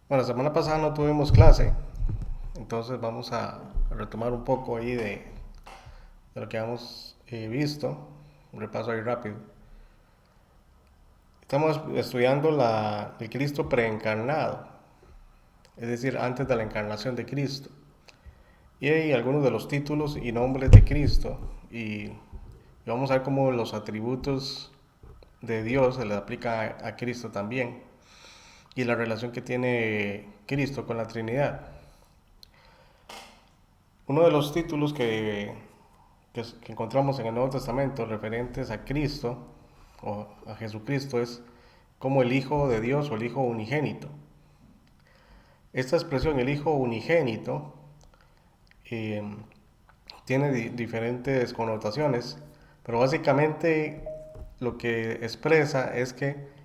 Bueno, la semana pasada no tuvimos clase, entonces vamos a retomar un poco ahí de lo que hemos visto, un repaso ahí rápido. Estamos estudiando el Cristo preencarnado, es decir, antes de la encarnación de Cristo. Y hay algunos de los títulos y nombres de Cristo, y vamos a ver cómo los atributos de Dios se le aplica a Cristo también, y la relación que tiene Cristo con la Trinidad. Uno de los títulos que encontramos en el Nuevo Testamento referentes a Cristo o a Jesucristo es como el Hijo de Dios o el Hijo unigénito. Esta expresión, el Hijo unigénito, eh, tiene diferentes connotaciones, pero básicamente lo que expresa es que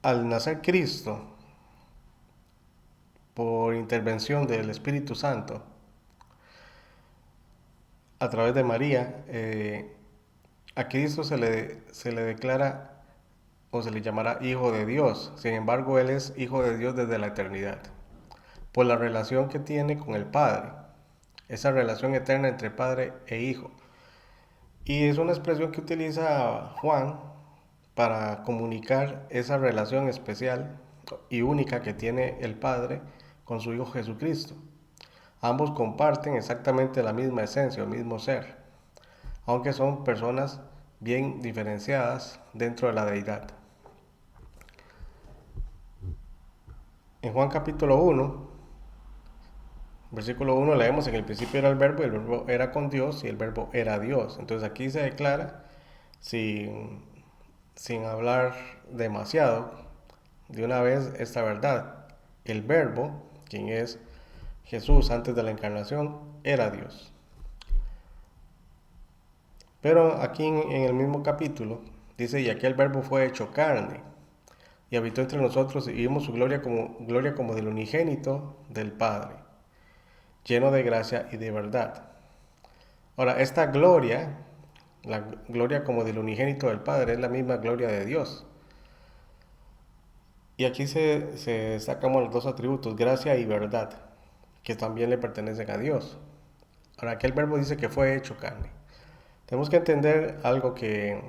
al nacer Cristo, por intervención del Espíritu Santo, a través de María, a Cristo se le declara o se le llamará Hijo de Dios. Sin embargo, Él es Hijo de Dios desde la eternidad, por la relación que tiene con el Padre, esa relación eterna entre Padre e Hijo. Y es una expresión que utiliza Juan para comunicar esa relación especial y única que tiene el Padre con su Hijo Jesucristo. Ambos comparten exactamente la misma esencia, el mismo ser, aunque son personas bien diferenciadas dentro de la deidad. En Juan capítulo 1, versículo 1 leemos: en el principio era el verbo, y el verbo era con Dios, y el verbo era Dios. Entonces aquí se declara, sin, sin hablar demasiado, de una vez esta verdad. El verbo, quien es Jesús antes de la encarnación, era Dios. Pero aquí en el mismo capítulo dice: y aquel verbo fue hecho carne y habitó entre nosotros, y vimos su gloria como del unigénito del Padre, lleno de gracia y de verdad. Ahora, esta gloria, la gloria como del unigénito del Padre, es la misma gloria de Dios. Y aquí se sacamos los dos atributos, gracia y verdad, que también le pertenecen a Dios. Ahora, aquí el verbo dice que fue hecho carne. Tenemos que entender algo, que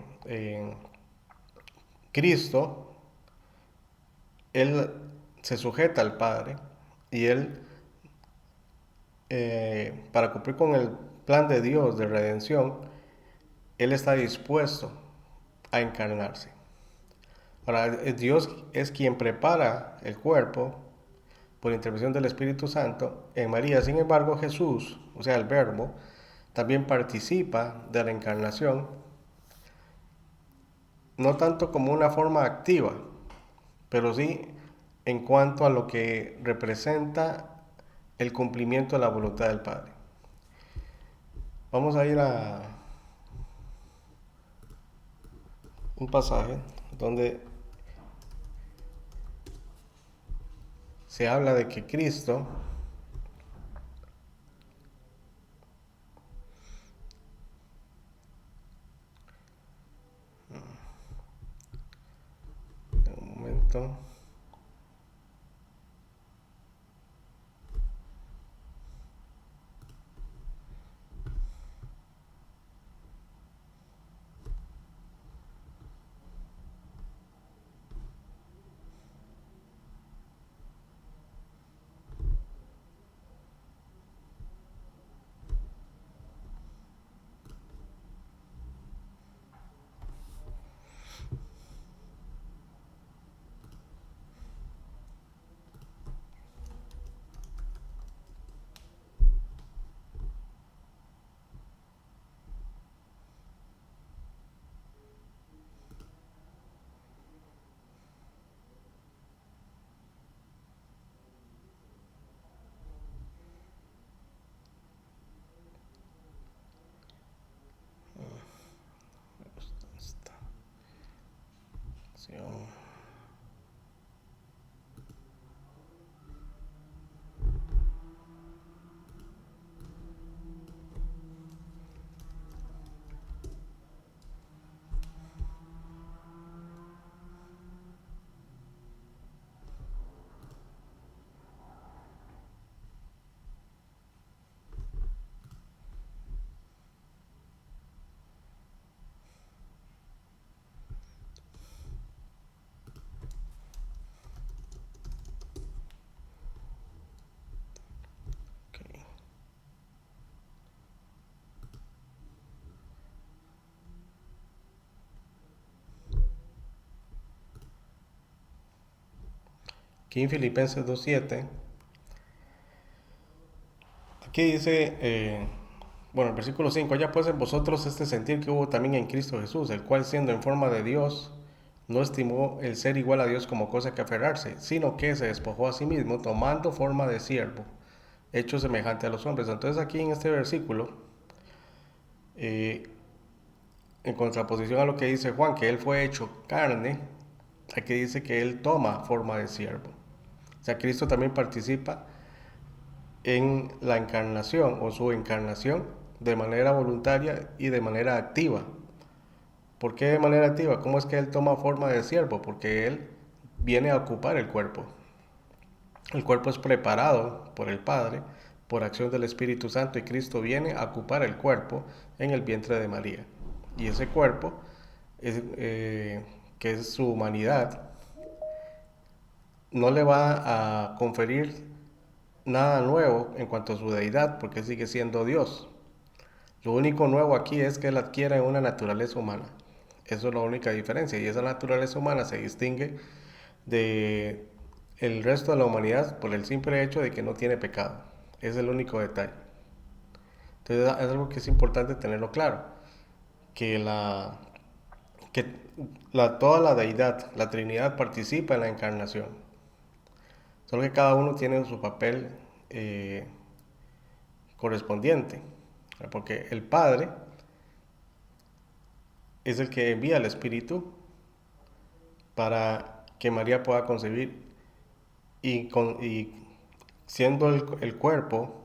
Cristo, Él se sujeta al Padre, y Él, para cumplir con el plan de Dios de redención, Él está dispuesto a encarnarse. Ahora, Dios es quien prepara el cuerpo por intervención del Espíritu Santo en María. Sin embargo, Jesús, o sea, el Verbo, también participa de la encarnación, no tanto como una forma activa, pero sí en cuanto a lo que representa el cumplimiento de la voluntad del Padre. Vamos a ir a un pasaje donde se habla de que Cristo, un momento, aquí en Filipenses 2:7, aquí dice, bueno, el versículo 5, ya pues en vosotros este sentir que hubo también en Cristo Jesús, el cual siendo en forma de Dios, no estimó el ser igual a Dios como cosa que aferrarse, sino que se despojó a sí mismo, tomando forma de siervo, hecho semejante a los hombres. Entonces aquí en este versículo, en contraposición a lo que dice Juan, que él fue hecho carne, aquí dice que él toma forma de siervo. O sea, Cristo también participa en la encarnación o su encarnación de manera voluntaria y de manera activa. ¿Por qué de manera activa? ¿Cómo es que él toma forma de siervo? Porque él viene a ocupar el cuerpo. El cuerpo es preparado por el Padre, por acción del Espíritu Santo, y Cristo viene a ocupar el cuerpo en el vientre de María. Y ese cuerpo, que es su humanidad, no le va a conferir nada nuevo en cuanto a su deidad, porque sigue siendo Dios. Lo único nuevo aquí es que él adquiere una naturaleza humana. Eso es la única diferencia. Y esa naturaleza humana se distingue de el resto de la humanidad por el simple hecho de que no tiene pecado. Es el único detalle. Entonces es algo que es importante tenerlo claro. Que toda la deidad, la Trinidad, participa en la encarnación. Solo que cada uno tiene su papel correspondiente. Porque el Padre es el que envía al Espíritu para que María pueda concebir y siendo el cuerpo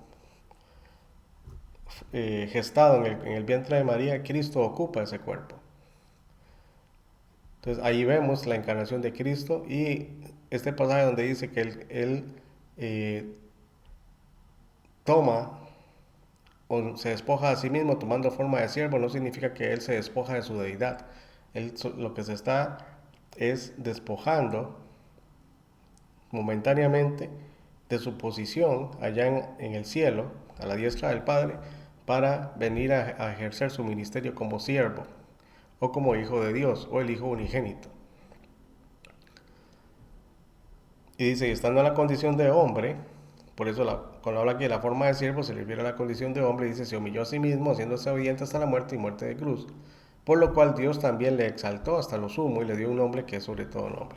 gestado en el vientre de María, Cristo ocupa ese cuerpo. Entonces ahí vemos la encarnación de Cristo y este pasaje donde dice que él toma o se despoja a sí mismo tomando forma de siervo, no significa que él se despoja de su deidad. Él lo que se está es despojando momentáneamente de su posición allá en el cielo, a la diestra del Padre, para venir a ejercer su ministerio como siervo o como hijo de Dios o el hijo unigénito. Y dice, estando en la condición de hombre, por eso cuando habla aquí de la forma de siervo se refiere a la condición de hombre, dice, se humilló a sí mismo, haciéndose obediente hasta la muerte y muerte de cruz, por lo cual Dios también le exaltó hasta lo sumo y le dio un nombre que es sobre todo nombre.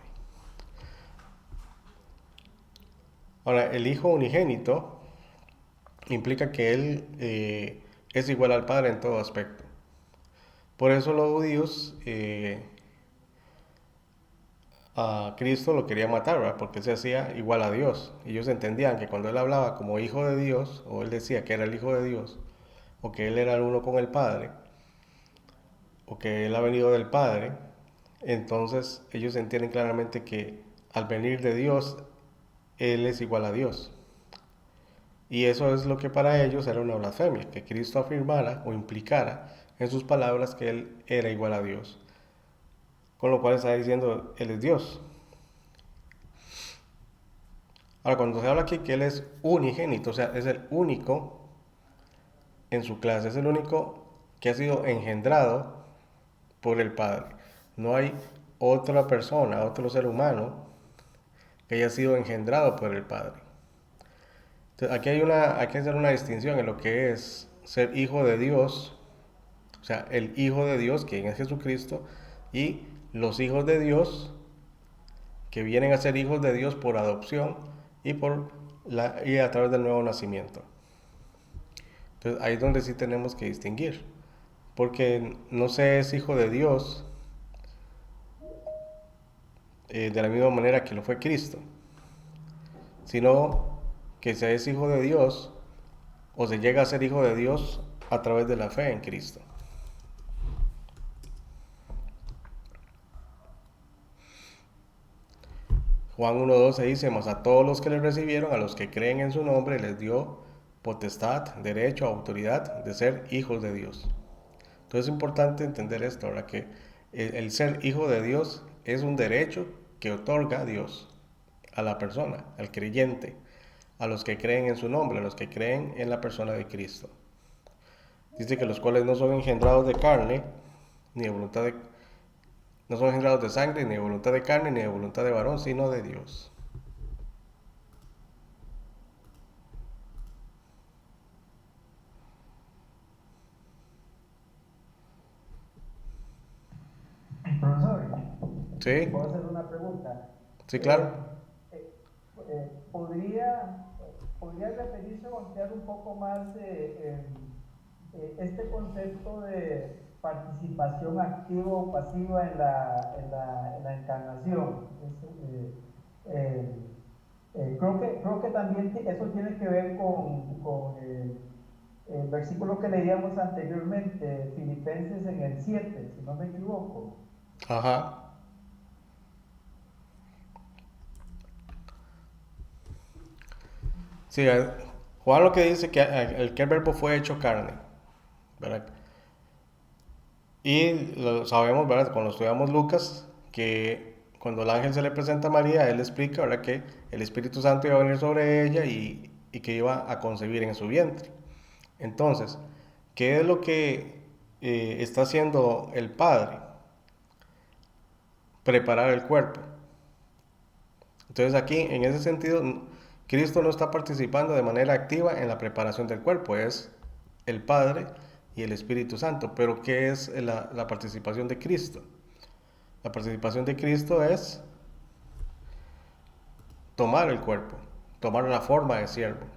Ahora, el hijo unigénito implica que él es igual al Padre en todo aspecto. Por eso los judíos a Cristo lo querían matar, ¿verdad? Porque él se hacía igual a Dios. Ellos entendían que cuando él hablaba como hijo de Dios, o él decía que era el hijo de Dios, o que él era el uno con el Padre, o que él ha venido del Padre, entonces ellos entienden claramente que al venir de Dios, él es igual a Dios. Y eso es lo que para ellos era una blasfemia, que Cristo afirmara o implicara en sus palabras que él era igual a Dios. Con lo cual está diciendo, él es Dios. Ahora, cuando se habla aquí que él es unigénito, o sea, es el único en su clase, es el único que ha sido engendrado por el Padre. No hay otra persona, otro ser humano que haya sido engendrado por el Padre. Entonces, hay que hacer una distinción en lo que es ser hijo de Dios, o sea, el hijo de Dios, quien es Jesucristo, y los hijos de Dios, que vienen a ser hijos de Dios por adopción y a través del nuevo nacimiento. Entonces ahí es donde sí tenemos que distinguir, porque no se es hijo de Dios de la misma manera que lo fue Cristo, sino que se es hijo de Dios o se llega a ser hijo de Dios a través de la fe en Cristo. Juan 1:12 dice, mas a todos los que le recibieron, a los que creen en su nombre, les dio potestad, derecho, autoridad de ser hijos de Dios. Entonces es importante entender esto, ¿verdad? Que el ser hijo de Dios es un derecho que otorga Dios a la persona, al creyente, a los que creen en su nombre, a los que creen en la persona de Cristo. Dice que los cuales no son engendrados de carne, ni de voluntad de no son engendrados de sangre, ni de voluntad de carne, ni de voluntad de varón, sino de Dios. Sí, ¿Puedo hacer una pregunta? sí, claro. Eh, ¿Podría, podría referirse o ampliar un poco más este concepto de participación activa o pasiva en la encarnación? Eh, creo que también eso tiene que ver con el versículo que leíamos anteriormente, Filipenses en el 7 si no me equivoco. Ajá. Sí, Juan lo que dice que el verbo fue hecho carne, ¿verdad? Y lo sabemos, ¿verdad? Cuando estudiamos Lucas, que cuando el ángel se le presenta a María, él explica, ¿verdad? Que el Espíritu Santo iba a venir sobre ella y que iba a concebir en su vientre. Entonces, ¿qué es lo que está haciendo el Padre? Preparar el cuerpo. Entonces aquí, en ese sentido, Cristo no está participando de manera activa en la preparación del cuerpo, es el Padre y el Espíritu Santo. Pero ¿qué es la participación de Cristo? La participación de Cristo es tomar el cuerpo, tomar la forma de siervo.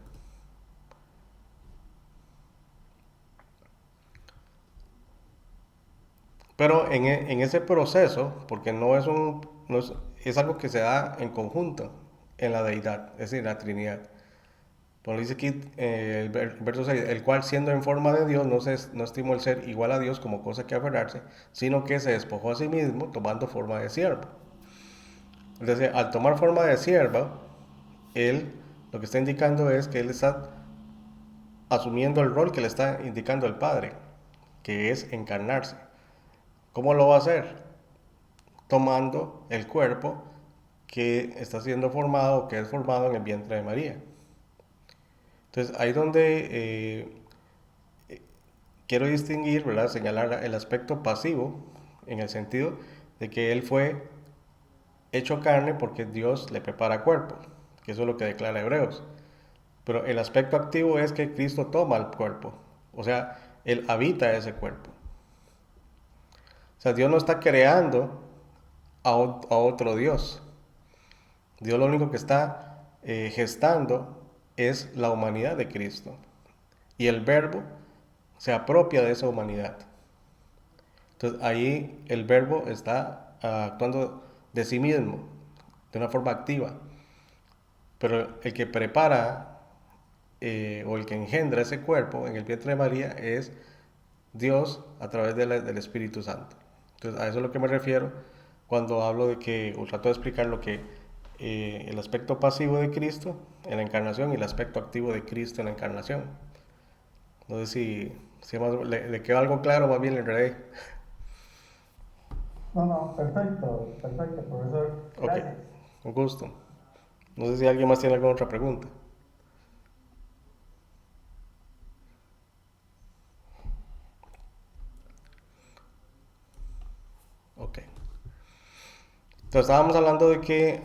Pero en ese proceso, porque es algo que se da en conjunto en la deidad, es decir, en la Trinidad. Cuando dice aquí el verso 6, el cual siendo en forma de Dios no estimó el ser igual a Dios como cosa que aferrarse, sino que se despojó a sí mismo tomando forma de siervo. Es decir, al tomar forma de siervo, él lo que está indicando es que él está asumiendo el rol que le está indicando el Padre, que es encarnarse. ¿Cómo lo va a hacer? Tomando el cuerpo que está siendo formado o que es formado en el vientre de María. Entonces, ahí donde quiero distinguir, ¿verdad? Señalar el aspecto pasivo en el sentido de que Él fue hecho carne porque Dios le prepara cuerpo, que eso es lo que declara Hebreos. Pero el aspecto activo es que Cristo toma el cuerpo, o sea, Él habita ese cuerpo. O sea, Dios no está creando a otro Dios. Dios lo único que está gestando es la humanidad de Cristo. Y el verbo se apropia de esa humanidad. Entonces ahí el verbo está actuando de sí mismo, de una forma activa. Pero el que prepara o el que engendra ese cuerpo en el vientre de María es Dios a través del Espíritu Santo. Entonces a eso es a lo que me refiero cuando hablo de que, o trato de explicar lo que el aspecto pasivo de Cristo en la encarnación y el aspecto activo de Cristo en la encarnación. No sé si le quedó algo claro, más bien le enredé. No, no, perfecto, perfecto, profesor. Ok, Gracias. un gusto. No sé si alguien más tiene alguna otra pregunta. Ok. Entonces estábamos hablando de que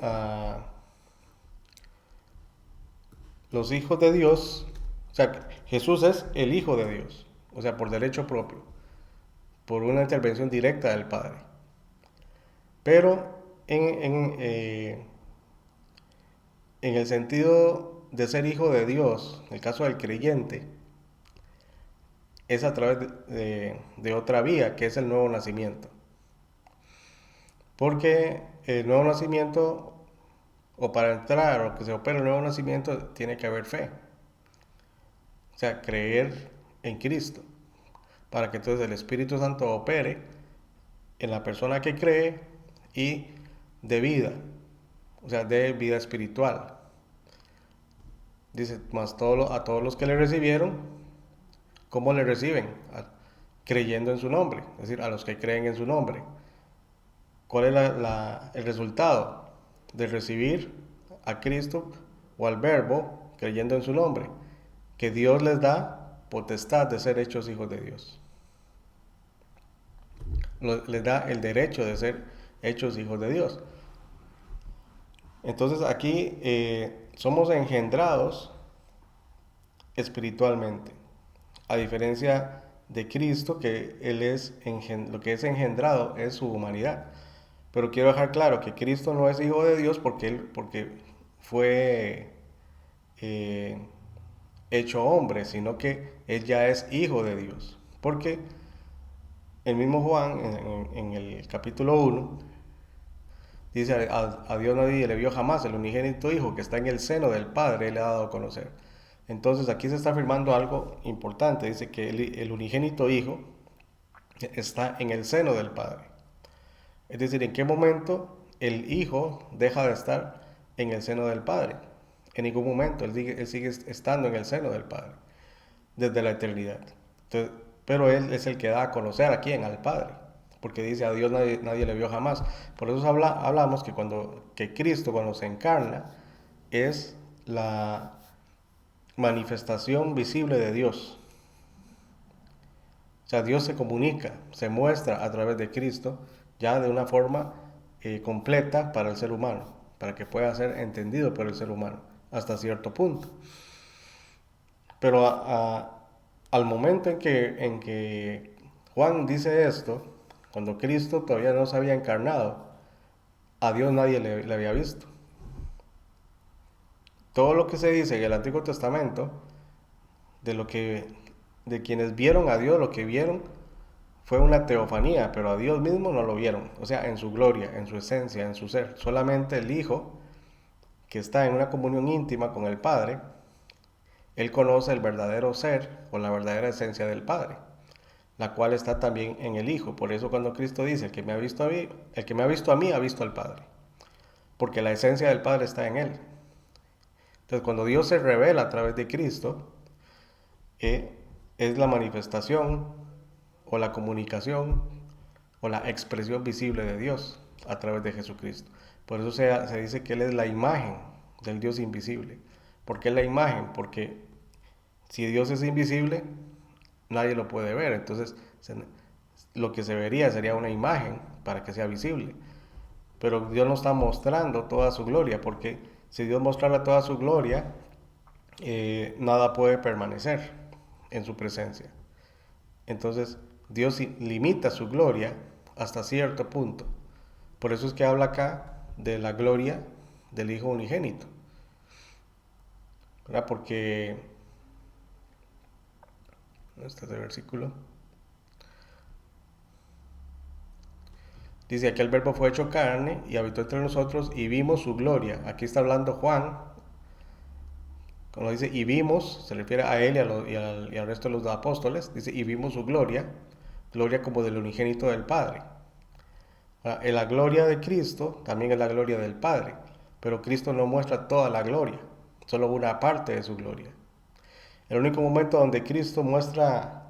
los hijos de Dios, o sea, Jesús es el Hijo de Dios, o sea, por derecho propio, por una intervención directa del Padre. Pero en el sentido de ser hijo de Dios, en el caso del creyente, es a través de otra vía, que es el nuevo nacimiento. Porque el nuevo nacimiento, o para entrar o que se opere el nuevo nacimiento, tiene que haber fe. O sea, creer en Cristo. Para que entonces el Espíritu Santo opere en la persona que cree y de vida. O sea, de vida espiritual. Dice, más a todos los que le recibieron, ¿cómo le reciben? Creyendo en su nombre. Es decir, a los que creen en su nombre. ¿Cuál es el resultado de recibir a Cristo o al Verbo creyendo en su nombre? Que Dios les da potestad de ser hechos hijos de Dios. Les da el derecho de ser hechos hijos de Dios. Entonces aquí somos engendrados espiritualmente, a diferencia de Cristo, que Él es lo que es engendrado es su humanidad. Pero quiero dejar claro que Cristo no es hijo de Dios porque fue eh, hecho hombre, sino que Él ya es hijo de Dios. Porque el mismo Juan, en el capítulo 1, dice, a Dios nadie le vio jamás, el unigénito Hijo que está en el seno del Padre, Él le ha dado a conocer. Entonces aquí se está afirmando algo importante, dice que el unigénito Hijo está en el seno del Padre. Es decir, ¿en qué momento el Hijo deja de estar en el seno del Padre? En ningún momento, él sigue estando en el seno del Padre, desde la eternidad. Entonces, pero Él es el que da a conocer a quién, al Padre, porque dice, a Dios nadie le vio jamás. Por eso hablamos que Cristo cuando se encarna es la manifestación visible de Dios. O sea, Dios se comunica, se muestra a través de Cristo ya de una forma completa para el ser humano, para que pueda ser entendido por el ser humano hasta cierto punto. Pero al momento en que Juan dice esto, cuando Cristo todavía no se había encarnado, a Dios nadie le había visto. Todo lo que se dice en el Antiguo Testamento, de lo que de quienes vieron a Dios, lo que vieron fue una teofanía, pero a Dios mismo no lo vieron, o sea, en su gloria, en su esencia, en su ser. Solamente el Hijo, que está en una comunión íntima con el Padre, Él conoce el verdadero ser o la verdadera esencia del Padre, la cual está también en el Hijo. Por eso cuando Cristo dice, el que me ha visto a mí, el que me ha visto a mí ha visto al Padre, porque la esencia del Padre está en Él. Entonces, cuando Dios se revela a través de Cristo, es la manifestación o la comunicación o la expresión visible de Dios a través de Jesucristo. Por eso se dice que Él es la imagen del Dios invisible. ¿Por qué la imagen? Porque si Dios es invisible, nadie lo puede ver. Entonces, lo que se vería sería una imagen para que sea visible. Pero Dios no está mostrando toda su gloria, porque si Dios mostrara toda su gloria, nada puede permanecer en su presencia. Entonces, Dios limita su gloria hasta cierto punto. Por eso es que habla acá de la gloria del Hijo unigénito. ¿Verdad? Porque, este es el versículo, dice, aquel verbo fue hecho carne y habitó entre nosotros y vimos su gloria. Aquí está hablando Juan, cuando dice y vimos, se refiere a él y al resto de los apóstoles, dice y vimos su gloria, gloria como del unigénito del Padre. La gloria de Cristo también es la gloria del Padre, pero Cristo no muestra toda la gloria, solo una parte de su gloria. El único momento donde Cristo muestra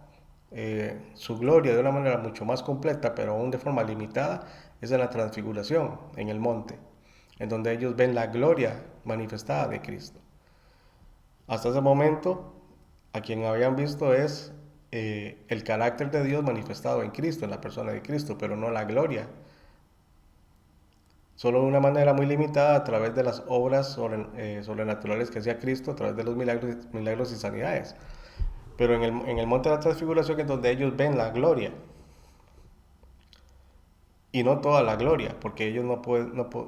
su gloria de una manera mucho más completa, pero aún de forma limitada, es en la transfiguración, en el monte, en donde ellos ven la gloria manifestada de Cristo. Hasta ese momento, a quien habían visto es el carácter de Dios manifestado en Cristo, en la persona de Cristo, pero no la gloria. Solo de una manera muy limitada a través de las obras sobrenaturales que hacía Cristo, a través de los milagros y sanidades. Pero en el monte de la transfiguración es donde ellos ven la gloria. Y no toda la gloria, porque ellos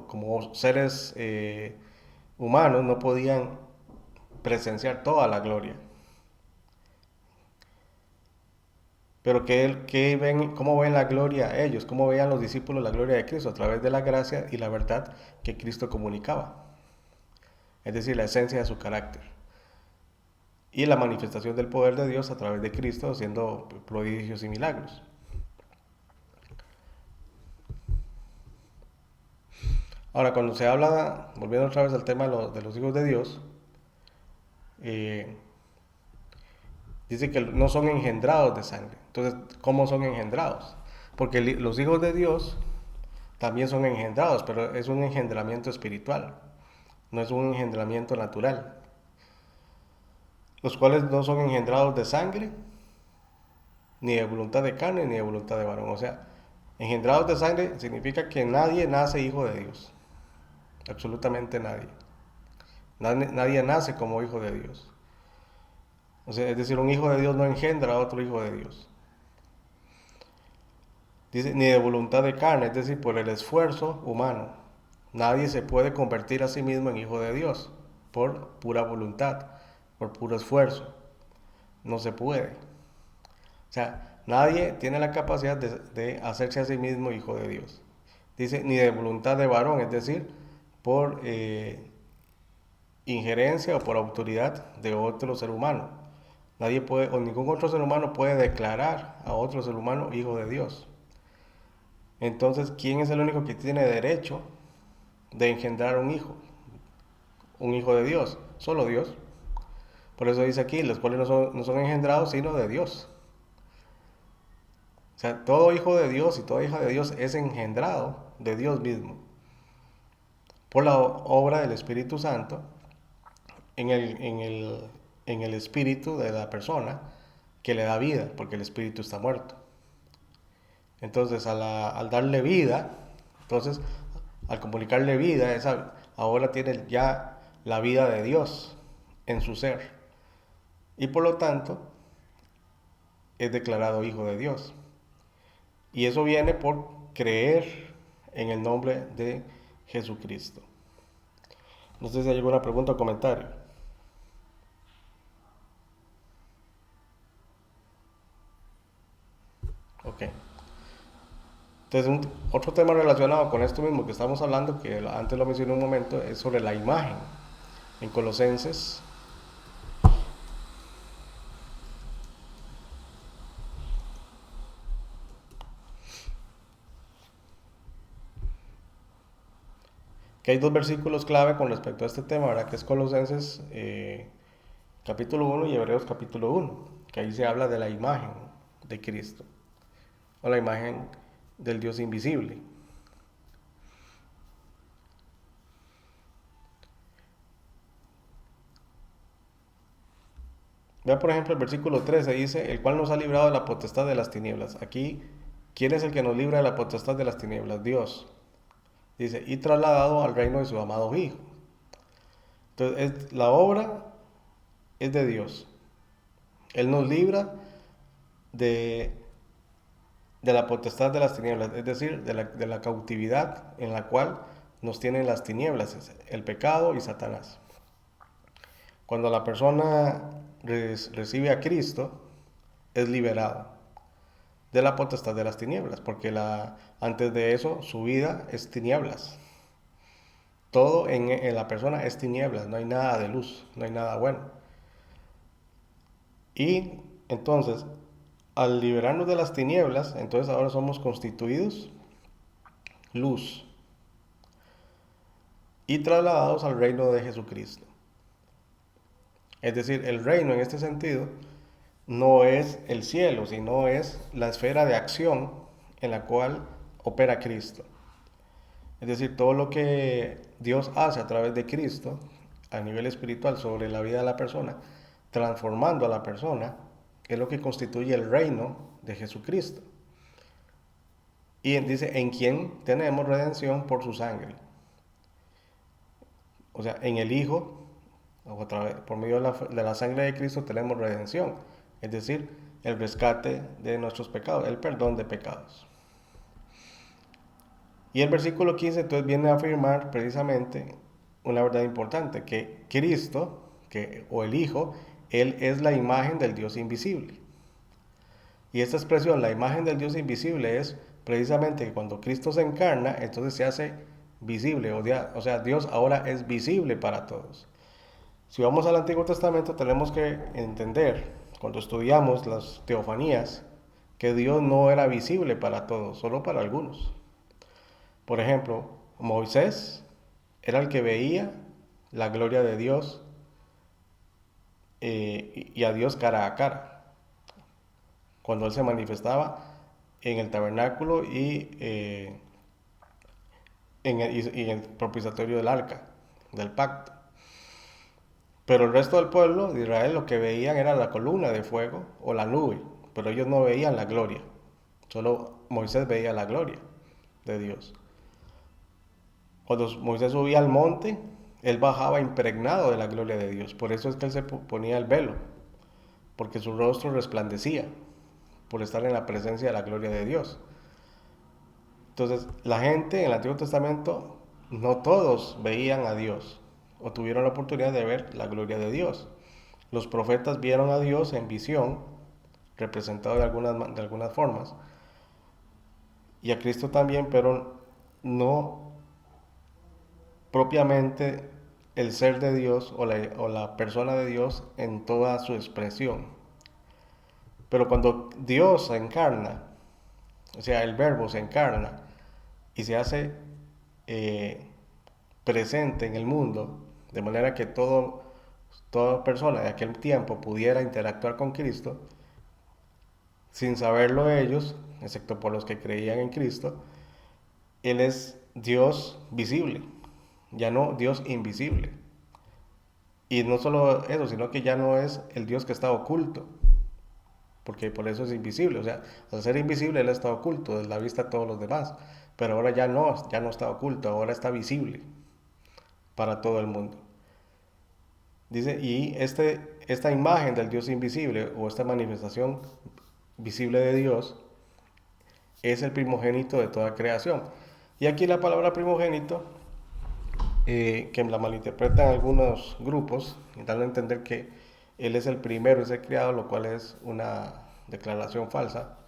como seres humanos no podían presenciar toda la gloria. Pero ¿cómo ven la gloria ellos? ¿Cómo veían los discípulos la gloria de Cristo? A través de la gracia y la verdad que Cristo comunicaba. Es decir, la esencia de su carácter. Y la manifestación del poder de Dios a través de Cristo haciendo prodigios y milagros. Ahora, cuando se habla, volviendo otra vez al tema de los hijos de Dios, eh, dice que no son engendrados de sangre. Entonces, ¿cómo son engendrados? Porque los hijos de Dios también son engendrados, pero es un engendramiento espiritual, no es un engendramiento natural. Los cuales no son engendrados de sangre, ni de voluntad de carne, ni de voluntad de varón. O sea, engendrados de sangre significa que nadie nace hijo de Dios. Absolutamente nadie. Nadie nace como hijo de Dios. O sea, es decir, un hijo de Dios no engendra a otro hijo de Dios. Dice, ni de voluntad de carne, es decir, por el esfuerzo humano. Nadie se puede convertir a sí mismo en hijo de Dios por pura voluntad, por puro esfuerzo. No se puede. O sea, nadie tiene la capacidad de hacerse a sí mismo hijo de Dios. Dice, ni de voluntad de varón, es decir, por injerencia o por autoridad de otro ser humano. Nadie puede, o ningún otro ser humano puede declarar a otro ser humano hijo de Dios. Entonces, ¿quién es el único que tiene derecho de engendrar un hijo? Un hijo de Dios, solo Dios. Por eso dice aquí, los cuales no son engendrados sino de Dios. O sea, todo hijo de Dios y toda hija de Dios es engendrado de Dios mismo por la obra del Espíritu Santo en el espíritu de la persona que le da vida, porque el espíritu está muerto. Entonces, al darle vida, entonces, al comunicarle vida, ahora tiene ya la vida de Dios en su ser. Y por lo tanto, es declarado hijo de Dios. Y eso viene por creer en el nombre de Jesucristo. No sé si hay alguna pregunta o comentario. Ok. Entonces, otro tema relacionado con esto mismo que estamos hablando, que antes lo mencioné un momento, es sobre la imagen. En Colosenses, que hay dos versículos clave con respecto a este tema, ¿verdad? Que es Colosenses capítulo 1 y Hebreos capítulo 1, que ahí se habla de la imagen de Cristo, o la imagen del Dios invisible. Vea por ejemplo el versículo 13, dice, el cual nos ha librado de la potestad de las tinieblas. Aquí, ¿quién es el que nos libra de la potestad de las tinieblas? Dios. Dice, y trasladado al reino de su amado Hijo. Entonces, la obra es de Dios. Él nos libra de, de la potestad de las tinieblas, es decir, de la cautividad en la cual nos tienen las tinieblas, el pecado y Satanás. Cuando la persona recibe a Cristo, es liberado de la potestad de las tinieblas, porque antes de eso su vida es tinieblas. Todo en la persona es tinieblas, no hay nada de luz, no hay nada bueno. Y entonces, al liberarnos de las tinieblas, entonces ahora somos constituidos luz y trasladados al reino de Jesucristo. Es decir, el reino en este sentido no es el cielo, sino es la esfera de acción en la cual opera Cristo. Es decir, todo lo que Dios hace a través de Cristo a nivel espiritual sobre la vida de la persona, transformando a la persona, es lo que constituye el reino de Jesucristo. Y dice, en quien tenemos redención por su sangre. O sea, en el Hijo, por medio de la sangre de Cristo tenemos redención. Es decir, el rescate de nuestros pecados, el perdón de pecados. Y el versículo 15 entonces viene a afirmar precisamente una verdad importante, que Cristo, o el Hijo, Él es la imagen del Dios invisible. Y esta expresión, la imagen del Dios invisible, es precisamente que cuando Cristo se encarna, entonces se hace visible, o sea, Dios ahora es visible para todos. Si vamos al Antiguo Testamento tenemos que entender, cuando estudiamos las teofanías, que Dios no era visible para todos, solo para algunos. Por ejemplo, Moisés era el que veía la gloria de Dios y a Dios cara a cara, cuando Él se manifestaba en el tabernáculo y en el propiciatorio del arca, del pacto. Pero el resto del pueblo de Israel lo que veían era la columna de fuego o la nube, pero ellos no veían la gloria. Solo Moisés veía la gloria de Dios. Cuando Moisés subía al monte, él bajaba impregnado de la gloria de Dios. Por eso es que él se ponía el velo, porque su rostro resplandecía por estar en la presencia de la gloria de Dios. Entonces, la gente en el Antiguo Testamento, no todos veían a Dios o tuvieron la oportunidad de ver la gloria de Dios. Los profetas vieron a Dios en visión, representado de algunas formas, y a Cristo también, pero no propiamente el ser de Dios o la persona de Dios en toda su expresión. Pero cuando Dios se encarna, o sea, el verbo se encarna y se hace eh, presente en el mundo, de manera que toda persona de aquel tiempo pudiera interactuar con Cristo, sin saberlo ellos, excepto por los que creían en Cristo, Él es Dios visible, ya no Dios invisible. Y no solo eso, sino que ya no es el Dios que está oculto, porque por eso es invisible. O sea, al ser invisible Él está oculto de la vista de todos los demás, pero ahora ya no está oculto, ahora está visible para todo el mundo. Dice, y esta imagen del Dios invisible o esta manifestación visible de Dios es el primogénito de toda creación. Y aquí la palabra primogénito, que la malinterpretan algunos grupos, y dan a entender que Él es el primero, es el criado, lo cual es una declaración falsa.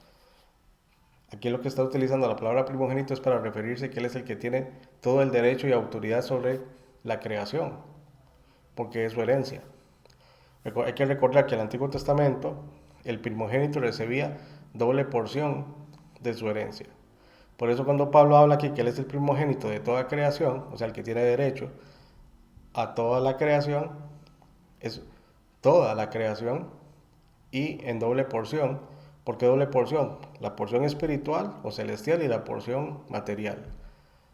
Aquí lo que está utilizando la palabra primogénito es para referirse que Él es el que tiene todo el derecho y autoridad sobre la creación, porque es su herencia. Hay que recordar que en el Antiguo Testamento el primogénito recibía doble porción de su herencia. Por eso cuando Pablo habla aquí que Él es el primogénito de toda creación, o sea, el que tiene derecho a toda la creación, es toda la creación y en doble porción. ¿Por qué doble porción? La porción espiritual o celestial y la porción material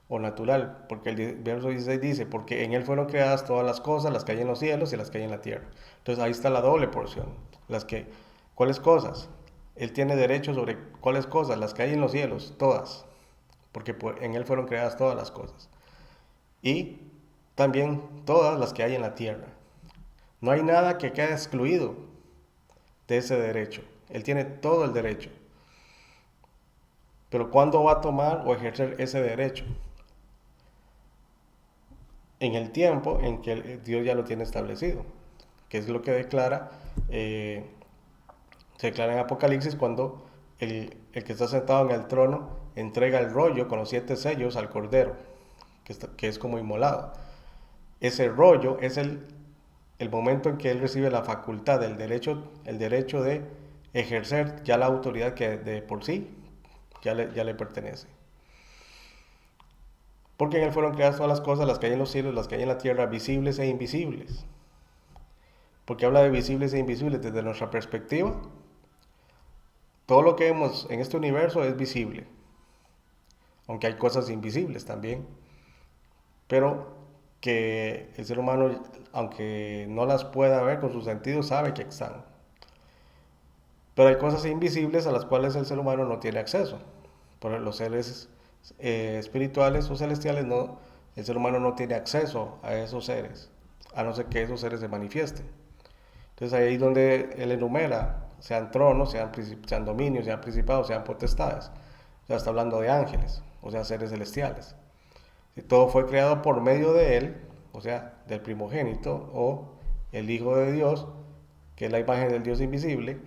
o natural, porque el verso 16 dice, porque en Él fueron creadas todas las cosas, las que hay en los cielos y las que hay en la tierra. Entonces ahí está la doble porción. ¿Cuáles cosas? Él tiene derecho sobre cuáles cosas, las que hay en los cielos, todas, porque en Él fueron creadas todas las cosas. Y también todas las que hay en la tierra. No hay nada que quede excluido de ese derecho. Él tiene todo el derecho. Pero ¿cuándo va a tomar o ejercer ese derecho? En el tiempo en que Dios ya lo tiene establecido, que es lo que se declara en Apocalipsis cuando el que está sentado en el trono entrega el rollo con los 7 sellos al Cordero, que es como inmolado. Ese rollo es el momento en que él recibe la facultad, el derecho de ejercer ya la autoridad que de por sí ya le pertenece. Porque en él fueron creadas todas las cosas, las que hay en los cielos, las que hay en la tierra, visibles e invisibles. Porque habla de visibles e invisibles desde nuestra perspectiva. Todo lo que vemos en este universo es visible, aunque hay cosas invisibles también, pero que el ser humano, aunque no las pueda ver con sus sentidos, sabe que están. Pero hay cosas invisibles a las cuales el ser humano no tiene acceso. Por los seres espirituales o celestiales, el ser humano no tiene acceso a esos seres, a no ser que esos seres se manifiesten. Entonces ahí es donde él enumera, sean tronos, sean dominios, sean principados, sean potestades. O sea, está hablando de ángeles, o sea, seres celestiales. Y todo fue creado por medio de él, o sea, del primogénito o el Hijo de Dios, que es la imagen del Dios invisible.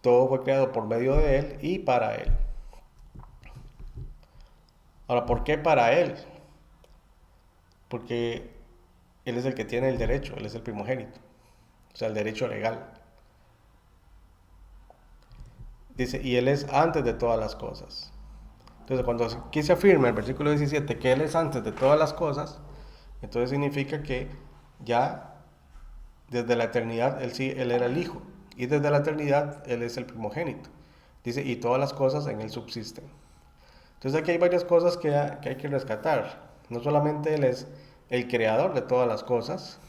Todo fue creado por medio de él y para él. Ahora, ¿por qué para él? Porque él es el que tiene el derecho, él es el primogénito, o sea, el derecho legal. Dice, y él es antes de todas las cosas. Entonces, cuando aquí se afirma en el versículo 17 que él es antes de todas las cosas, entonces significa que ya desde la eternidad él era el Hijo, y desde la eternidad él es el primogénito. Dice, y todas las cosas en él subsisten. Entonces aquí hay varias cosas que hay que rescatar. No solamente él es el creador de todas las cosas,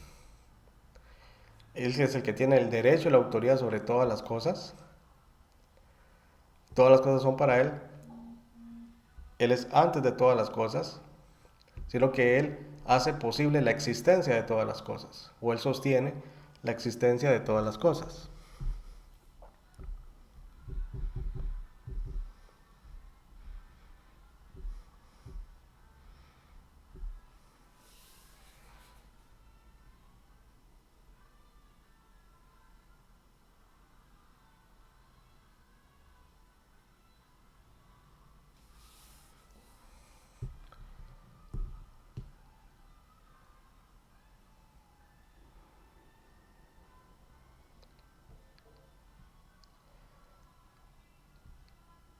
él es el que tiene el derecho y la autoridad sobre todas las cosas son para él, él es antes de todas las cosas, sino que él hace posible la existencia de todas las cosas, o él sostiene la existencia de todas las cosas.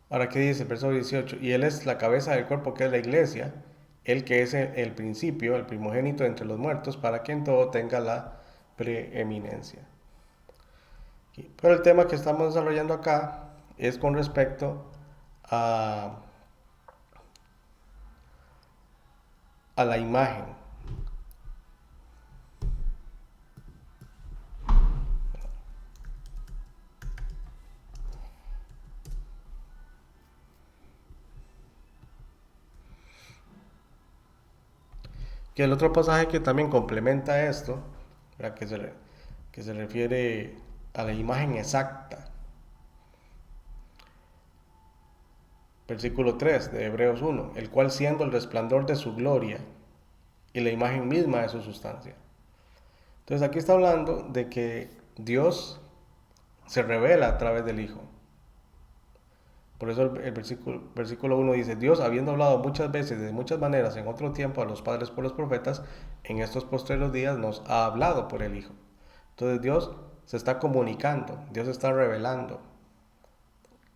Ahora, ¿qué dice el verso 18? Y Él es la cabeza del cuerpo que es la iglesia, Él que es el principio, el primogénito entre los muertos, para que en todo tenga la preeminencia. Pero el tema que estamos desarrollando acá es con respecto a, a la imagen. Que el otro pasaje que también complementa esto, ¿verdad? Que se refiere a la imagen exacta. Versículo 3 de Hebreos 1, el cual siendo el resplandor de su gloria y la imagen misma de su sustancia. Entonces aquí está hablando de que Dios se revela a través del Hijo. Por eso el versículo 1 dice, Dios, habiendo hablado muchas veces, de muchas maneras, en otro tiempo a los padres por los profetas, en estos postreros días nos ha hablado por el Hijo. Entonces Dios se está comunicando, Dios está revelando.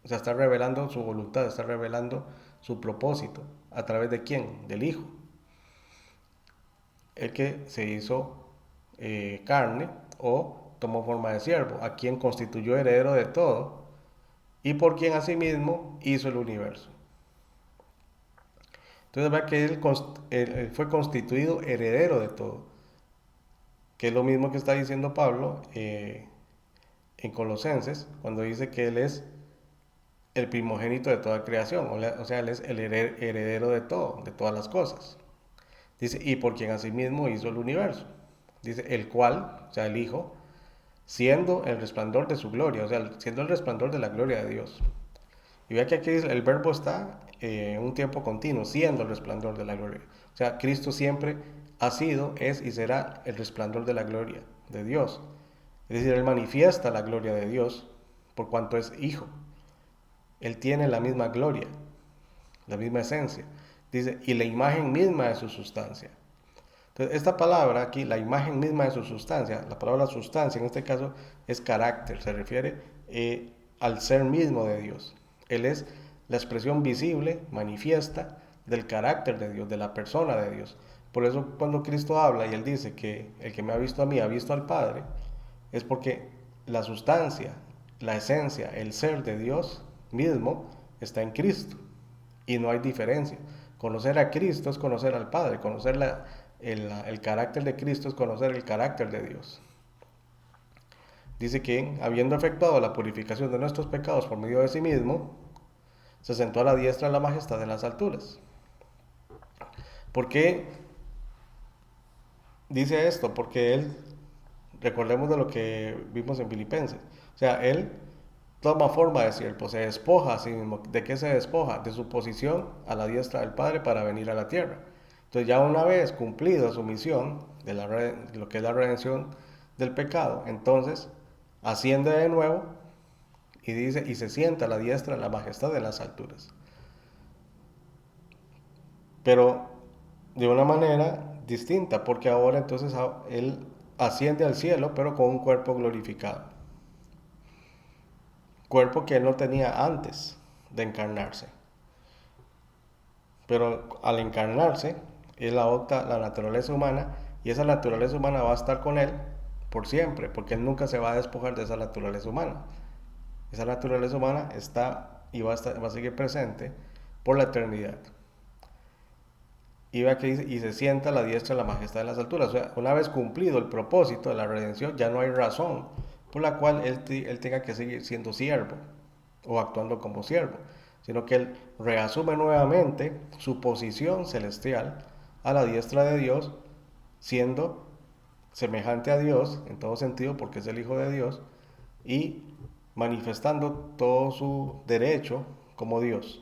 O sea, está revelando su voluntad, está revelando su propósito. ¿A través de quién? Del Hijo. El que se hizo carne o tomó forma de siervo, a quien constituyó heredero de todo y por quien asimismo hizo el universo. Entonces ve que él fue constituido heredero de todo, que es lo mismo que está diciendo Pablo en Colosenses, cuando dice que él es el primogénito de toda creación, o sea, él es el heredero de todo, de todas las cosas. Dice, y por quien asimismo hizo el universo. Dice, el cual, o sea, el Hijo, siendo el resplandor de su gloria, o sea, siendo el resplandor de la gloria de Dios. Y vea que aquí el verbo está en un tiempo continuo, siendo el resplandor de la gloria. O sea, Cristo siempre ha sido, es y será el resplandor de la gloria de Dios. Es decir, Él manifiesta la gloria de Dios por cuanto es Hijo. Él tiene la misma gloria, la misma esencia. Dice, y la imagen misma de su sustancia. Entonces, esta palabra aquí, la imagen misma de su sustancia, la palabra sustancia en este caso es carácter, se refiere al ser mismo de Dios. Él es la expresión visible, manifiesta del carácter de Dios, de la persona de Dios. Por eso cuando Cristo habla y Él dice que el que me ha visto a mí ha visto al Padre, es porque la sustancia, la esencia, el ser de Dios mismo está en Cristo y no hay diferencia. Conocer a Cristo es conocer al Padre, conocer el carácter de Cristo es conocer el carácter de Dios. Dice que, habiendo efectuado la purificación de nuestros pecados por medio de sí mismo, se sentó a la diestra de la majestad en las alturas. ¿Por qué dice esto? Porque Él, recordemos de lo que vimos en Filipenses, o sea, Él toma forma de siervo, se despoja a sí mismo. ¿De qué se despoja? De su posición a la diestra del Padre para venir a la tierra. Entonces ya una vez cumplida su misión de lo que es la redención del pecado, entonces asciende de nuevo y dice, y se sienta a la diestra de la majestad de las alturas. Pero de una manera distinta, porque ahora entonces él asciende al cielo, pero con un cuerpo glorificado. Cuerpo que él no tenía antes de encarnarse. Pero al encarnarse, él adopta la naturaleza humana y esa naturaleza humana va a estar con él por siempre, porque él nunca se va a despojar de esa naturaleza humana. Esa naturaleza humana está y va a seguir presente por la eternidad. Y vea que dice, y se sienta a la diestra de la majestad de las alturas. O sea, una vez cumplido el propósito de la redención, ya no hay razón por la cual él tenga que seguir siendo siervo o actuando como siervo, sino que él reasume nuevamente su posición celestial a la diestra de Dios, siendo semejante a Dios en todo sentido, porque es el Hijo de Dios, y manifestando todo su derecho como Dios.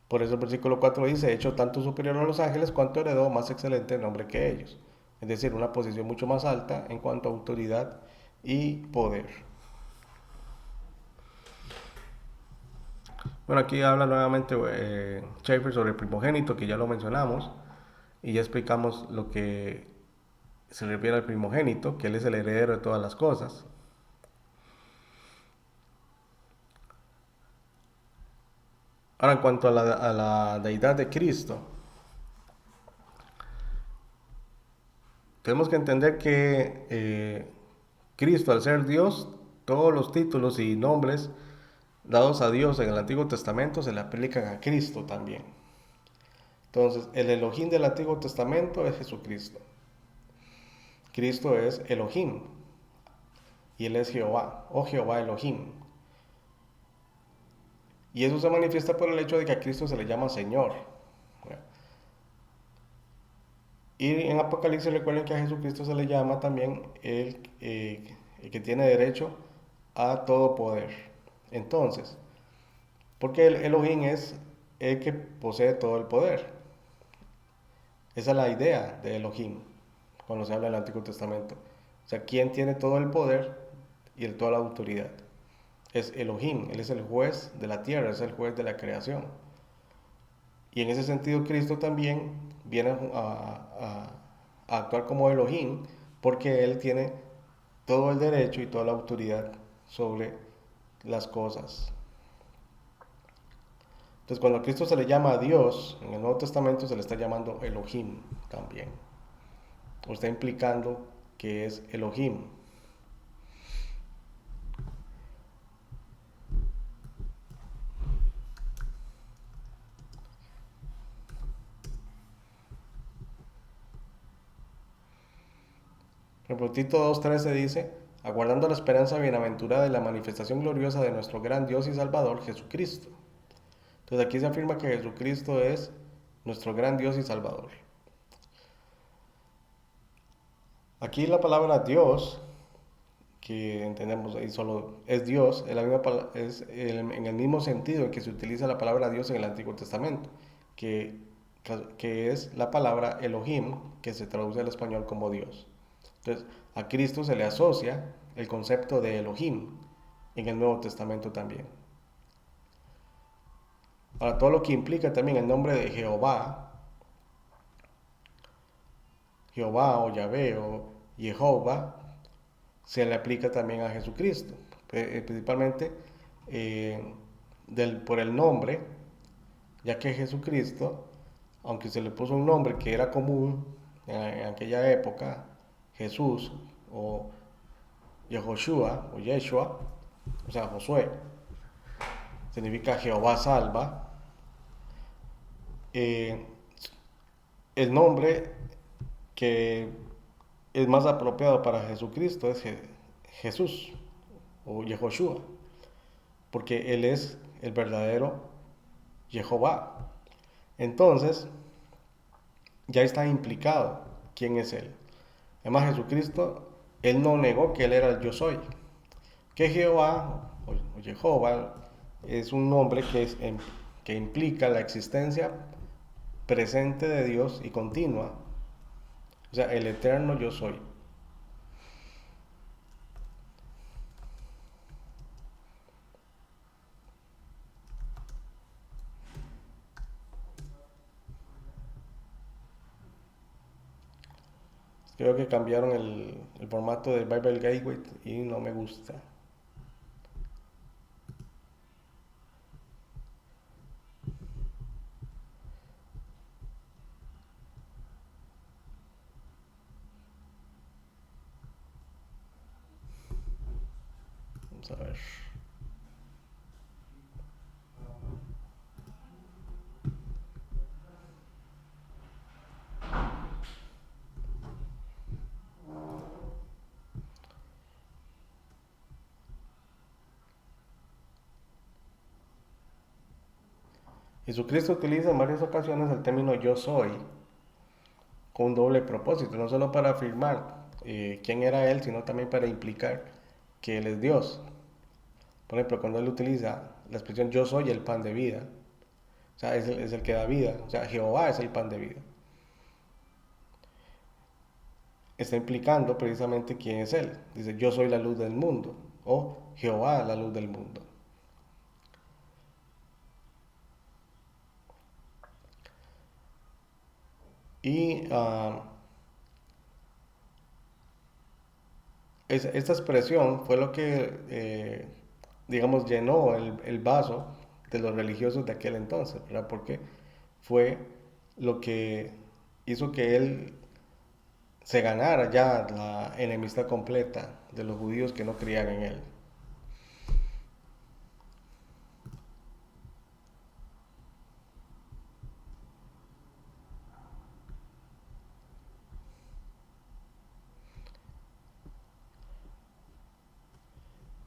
Por eso el versículo 4 dice, hecho tanto superior a los ángeles cuanto heredó más excelente nombre que ellos. Es decir, una posición mucho más alta en cuanto a autoridad y poder. Bueno, aquí habla nuevamente Schaeffer sobre el primogénito, que ya lo mencionamos, y ya explicamos lo que se refiere al primogénito, que él es el heredero de todas las cosas. Ahora, en cuanto a la deidad de Cristo, tenemos que entender que Cristo, al ser Dios, todos los títulos y nombres dados a Dios en el Antiguo Testamento se le aplican a Cristo también. Entonces, el Elohim del Antiguo Testamento es Jesucristo. Cristo es Elohim y Él es Jehová, o Jehová Elohim. Y eso se manifiesta por el hecho de que a Cristo se le llama Señor. Y en Apocalipsis recuerden que a Jesucristo se le llama también el que tiene derecho a todo poder. Entonces, porque el Elohim es el que posee todo el poder. Esa es la idea de Elohim cuando se habla del Antiguo Testamento. O sea, ¿quién tiene todo el poder y toda la autoridad? Es Elohim, Él es el juez de la tierra, es el juez de la creación. Y en ese sentido Cristo también viene a actuar como Elohim porque Él tiene todo el derecho y toda la autoridad sobre las cosas. Entonces cuando a Cristo se le llama a Dios, en el Nuevo Testamento se le está llamando Elohim también. O está implicando que es Elohim. Por ejemplo, Tito 2.13 dice, aguardando la esperanza bienaventurada de la manifestación gloriosa de nuestro gran Dios y Salvador, Jesucristo. Entonces aquí se afirma que Jesucristo es nuestro gran Dios y Salvador. Aquí la palabra Dios, que entendemos ahí solo es Dios, es la misma, en el mismo sentido en que se utiliza la palabra Dios en el Antiguo Testamento, que, que es la palabra Elohim, que se traduce al español como Dios. Entonces, a Cristo se le asocia el concepto de Elohim en el Nuevo Testamento también. Para todo lo que implica también el nombre de Jehová, Jehová o Yahvé o Jehová, se le aplica también a Jesucristo, principalmente por el nombre, ya que Jesucristo, aunque se le puso un nombre que era común en aquella época, Jesús o Yehoshua o Yeshua, o sea, Josué, significa Jehová salva. Eh, el nombre que es más apropiado para Jesucristo es Jesús o Yehoshua, porque Él es el verdadero Jehová. Entonces, ya está implicado quién es Él. Además, Jesucristo, Él no negó que Él era el yo soy. Que Jehová o Jehová es un nombre que implica la existencia presente de Dios y continua. O sea, el eterno yo soy. Creo que cambiaron el formato del Bible Gateway y no me gusta. Vamos a ver. Jesucristo utiliza en varias ocasiones el término yo soy con un doble propósito, no solo para afirmar quién era Él, sino también para implicar que Él es Dios. Por ejemplo, cuando Él utiliza la expresión yo soy el pan de vida, o sea, es el que da vida, o sea, Jehová es el pan de vida. Está implicando precisamente quién es Él. Dice, yo soy la luz del mundo, o Jehová la luz del mundo. Y esta expresión fue lo que, digamos, llenó el vaso de los religiosos de aquel entonces, ¿verdad? Porque fue lo que hizo que él se ganara ya la enemistad completa de los judíos que no creían en él.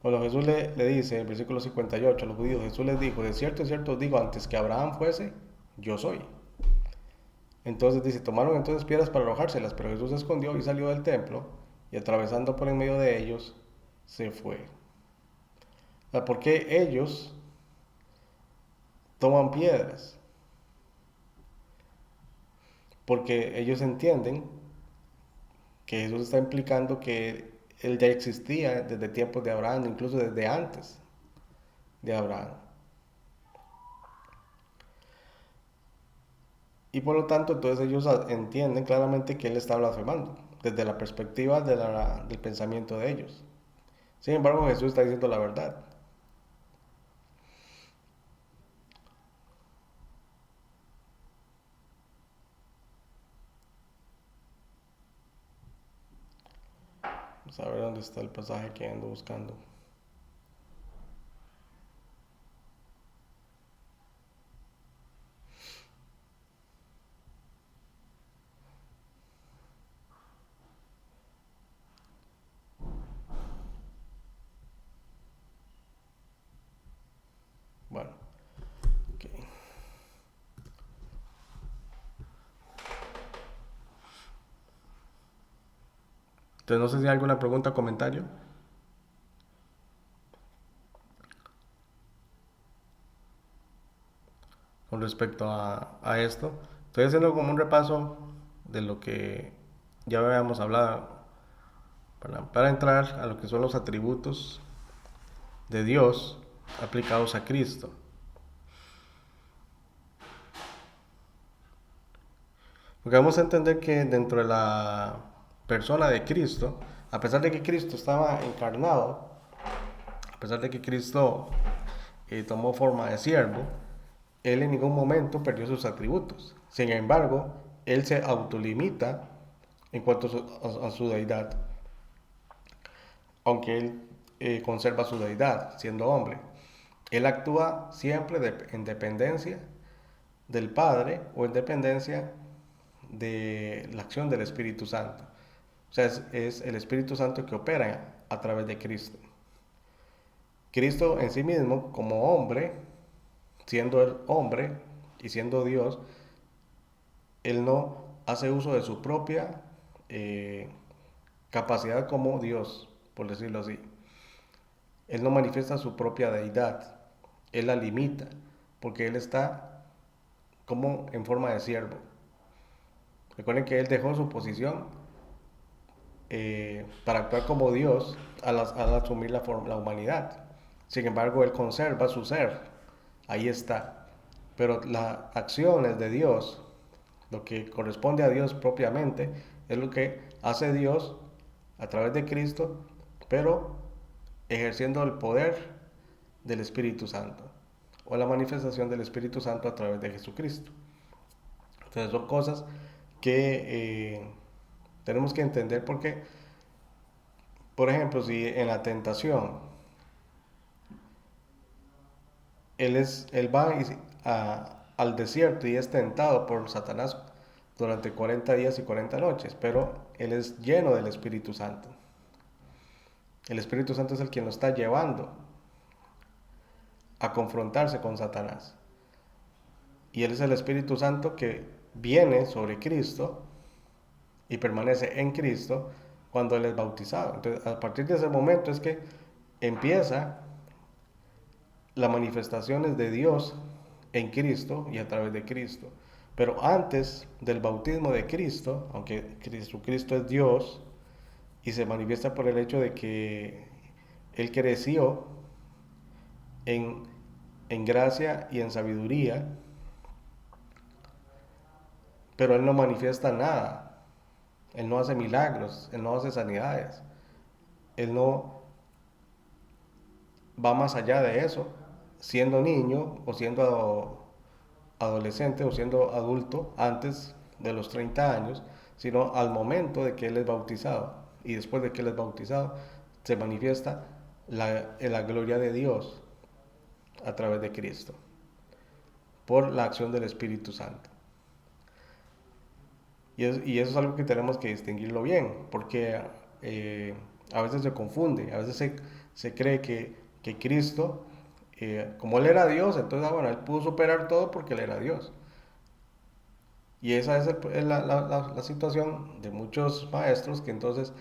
Cuando Jesús le dice en el versículo 58 a los judíos, Jesús les dijo, de cierto os digo, antes que Abraham fuese, yo soy. Entonces dice, tomaron entonces piedras para arrojárselas, pero Jesús se escondió y salió del templo, y atravesando por en medio de ellos, se fue. O sea, ¿por qué ellos toman piedras? Porque ellos entienden que Jesús está implicando que él ya existía desde tiempos de Abraham, incluso desde antes de Abraham. Y por lo tanto, entonces ellos entienden claramente que él está blasfemando, desde la perspectiva del pensamiento de ellos. Sin embargo, Jesús está diciendo la verdad. Vamos a ver dónde está el pasaje que ando buscando. Bueno, ok. Entonces no sé si hay alguna pregunta o comentario con respecto a esto. Estoy haciendo como un repaso de lo que ya habíamos hablado para entrar a lo que son los atributos de Dios aplicados a Cristo. Porque vamos a entender que dentro de la persona de Cristo, a pesar de que Cristo estaba encarnado, a pesar de que Cristo tomó forma de siervo, él en ningún momento perdió sus atributos. Sin embargo, él se autolimita en cuanto a su deidad, aunque él conserva su deidad siendo hombre. Él actúa siempre en dependencia del Padre o en dependencia de la acción del Espíritu Santo. O sea, es el Espíritu Santo que opera a través de Cristo. Cristo en sí mismo, como hombre, siendo el hombre y siendo Dios, él no hace uso de su propia capacidad como Dios, por decirlo así. Él no manifiesta su propia deidad, él la limita, porque él está como en forma de siervo. Recuerden que él dejó su posición para actuar como Dios al asumir la humanidad. Sin embargo, él conserva su ser, ahí está. Pero las acciones de Dios, lo que corresponde a Dios propiamente, es lo que hace Dios a través de Cristo, pero ejerciendo el poder del Espíritu Santo o la manifestación del Espíritu Santo a través de Jesucristo. Entonces son cosas que tenemos que entender porque, por ejemplo, si en la tentación él va al desierto y es tentado por Satanás durante 40 días y 40 noches, pero él es lleno del Espíritu Santo. El Espíritu Santo es el quien lo está llevando a confrontarse con Satanás. Y él es el Espíritu Santo que viene sobre Cristo y permanece en Cristo cuando él es bautizado. Entonces, a partir de ese momento es que empieza las manifestaciones de Dios en Cristo y a través de Cristo. Pero antes del bautismo de Cristo, aunque Jesucristo es Dios y se manifiesta por el hecho de que Él creció en, en gracia y en sabiduría, pero Él no manifiesta nada. Él no hace milagros, Él no hace sanidades, Él no va más allá de eso, siendo niño o siendo adolescente o siendo adulto antes de los 30 años, sino al momento de que Él es bautizado. Y después de que Él es bautizado, se manifiesta la gloria de Dios a través de Cristo, por la acción del Espíritu Santo. Y eso es algo que tenemos que distinguirlo bien, porque a veces se confunde, a veces se cree que Cristo, como Él era Dios, entonces, bueno, Él pudo superar todo porque Él era Dios. Y esa es la situación de muchos maestros que entonces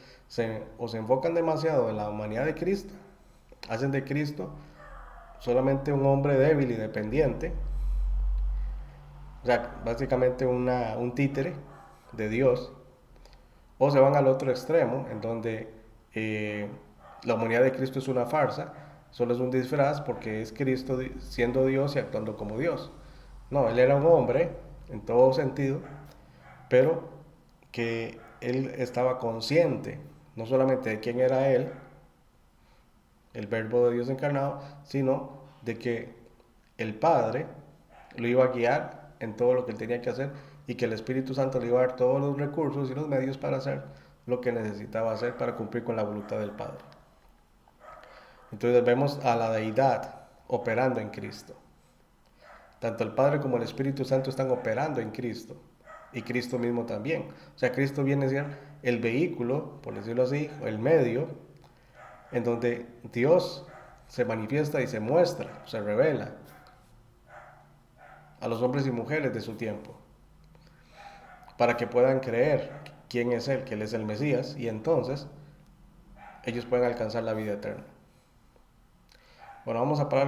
o se enfocan demasiado en la humanidad de Cristo, hacen de Cristo solamente un hombre débil y dependiente, o sea, básicamente un títere de Dios, o se van al otro extremo, en donde la humanidad de Cristo es una farsa, solo es un disfraz porque es Cristo siendo Dios y actuando como Dios. No, Él era un hombre en todo sentido, pero que Él estaba consciente no solamente de quién era Él, el verbo de Dios encarnado, sino de que el Padre lo iba a guiar en todo lo que él tenía que hacer y que el Espíritu Santo le iba a dar todos los recursos y los medios para hacer lo que necesitaba hacer para cumplir con la voluntad del Padre. Entonces vemos a la deidad operando en Cristo. Tanto el Padre como el Espíritu Santo están operando en Cristo y Cristo mismo también. O sea, Cristo viene a ser el vehículo, por decirlo así, o el medio en donde Dios se manifiesta y se muestra, se revela a los hombres y mujeres de su tiempo, para que puedan creer quién es Él, que Él es el Mesías, y entonces ellos pueden alcanzar la vida eterna. Bueno, vamos a parar aquí.